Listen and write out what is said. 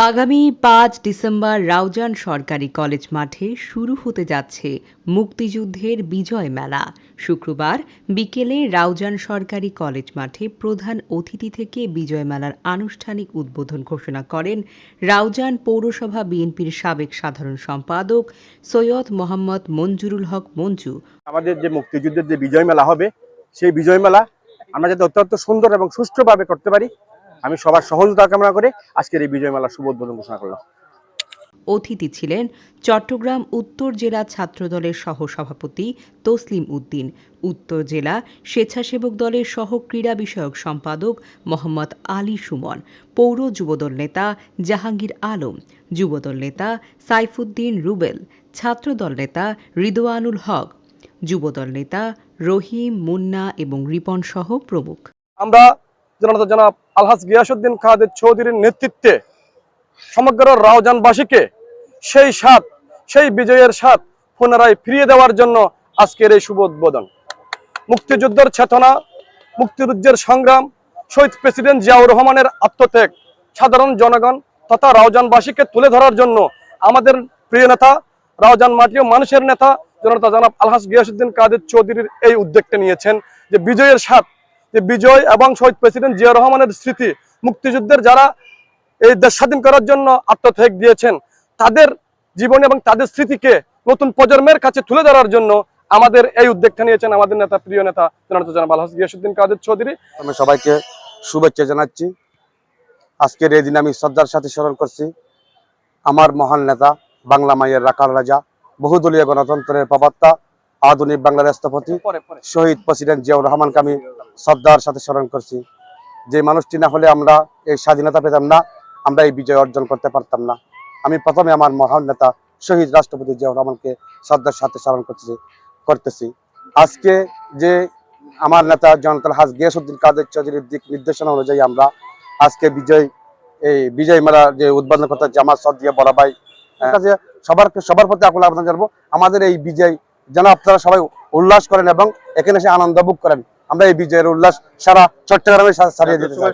আগামী ৫ ডিসেম্বর রাউজান সরকারি কলেজ মাঠে শুরু হতে যাচ্ছে মুক্তিযুদ্ধের বিজয় মেলা। শুক্রবার বিকেলে রাউজান সরকারি কলেজ মাঠে প্রধান অতিথি থেকে বিজয় মেলার আনুষ্ঠানিক উদ্বোধন ঘোষণা করেন রাউজান পৌরসভা বিএনপির সাবেক সাধারণ সম্পাদক সৈয়দ মোহাম্মদ মঞ্জুরুল হক মঞ্জু। আমাদের যে মুক্তিযুদ্ধের যে বিজয় মেলা হবে, সেই বিজয় মেলা আমরা যাতে অত্যন্ত সুন্দর এবং সুষ্ঠুভাবে করতে পারি, আমি সবার সহযোগিতা কামনা করে আজকের এই বিজয় মেলা শুভ উদ্বোধন ঘোষণা করলাম। অতিথি ছিলেন চট্টগ্রাম উত্তর জেলা ছাত্রদলের সহসভাপতি তসলিম উদ্দিন, উত্তর জেলা স্বেচ্ছাসেবক দলের সহ ক্রীড়া বিষয়ক সম্পাদক মোহাম্মদ আলী সুমন, পৌর যুবদল নেতা জাহাঙ্গীর আলম, যুবদল নেতা সাইফুদ্দিন রুবেল, ছাত্রদল নেতা রিদওয়ানুল হক, যুবদল নেতা রহিম, মুন্না এবং রিপন সহ প্রমুখ। আমরা জনাব আলহাজ গিয়াসউদ্দিন খাদের চৌধুরীর নেতৃত্বে সমগ্র রাউজানবাসীকে সেই বিজয়ের স্বাদ পুনরায় ফিরিয়ে দেওয়ার জন্য আজকের এই শুভ উদ্বোধন। মুক্তিযুদ্ধের চেতনা, মুক্তিযুদ্ধের সংগ্রাম, শহীদ প্রেসিডেন্ট জিয়াউর রহমানের আত্মত্যাগ সাধারণ জনগণ তথা রাউজানবাসীকে তুলে ধরার জন্য আমাদের প্রিয় নেতা, রাউজান মাটিও মানুষের নেতা জনাব আলহাজ গিয়াসউদ্দিন কাদের চৌধুরীর এই উদ্যোগটা নিয়েছেন যে বিজয়ের স্বাদ, যে বিজয় এবং শহীদ প্রেসিডেন্ট জিয়া রহমানের স্মৃতি, মুক্তিযুদ্ধের যারা এই দেশ স্বাধীন করার জন্য আত্মত্যাগ দিয়েছেন তাদের জীবন এবং তাদের স্মৃতিকে নতুন প্রজন্মের কাছে তুলে ধরার জন্য আমাদের এই উদ্যোগটা নিয়েছেন আমাদের নেতা, প্রিয় নেতা জনাব আলহাজ গিয়াসউদ্দিন কাদের চৌধুরী। আমি সবাইকে শুভেচ্ছা জানাচ্ছি। আজকের এই দিন আমি শ্রদ্ধার সাথে স্মরণ করছি আমার মহান নেতা, বাংলা মায়ের রাখাল রাজা, বহুদলীয় গণতন্ত্রের প্রবক্তা, আধুনিক বাংলার স্থপতি শহীদ প্রেসিডেন্ট জিয়াউর রহমানকে আমি শ্রদ্ধার সাথে স্মরণ করছি। যে মানুষটি না হলে আমরা এই স্বাধীনতা পেতাম না, আমরা এই বিজয় অর্জন করতে পারতাম না। আমি প্রথমে আমার মহান নেতা শহীদ রাষ্ট্রপতি জিয়াউর রহমানকে শ্রদ্ধার সাথে স্মরণ করতেছি। আজকে যে আমার নেতা জনাব আলহাজ গিয়াসউদ্দিন কাদের চৌধুরীর দিক নির্দেশনা অনুযায়ী আমরা আজকে বিজয় মেলা যে উদ্বোধন করতে জামাত সদিয়া বড় ভাই কাছে সবার প্রতি আকুল আবেদন জানাবো, আমাদের এই বিজয় যেন আপনারা সবাই উল্লাস করেন এবং এখানে এসে আনন্দ ভোগ করেন। আমরা এই বিজয়ের উল্লাস সারা চট্টগ্রামে ছাড়িয়ে দিতে চাই।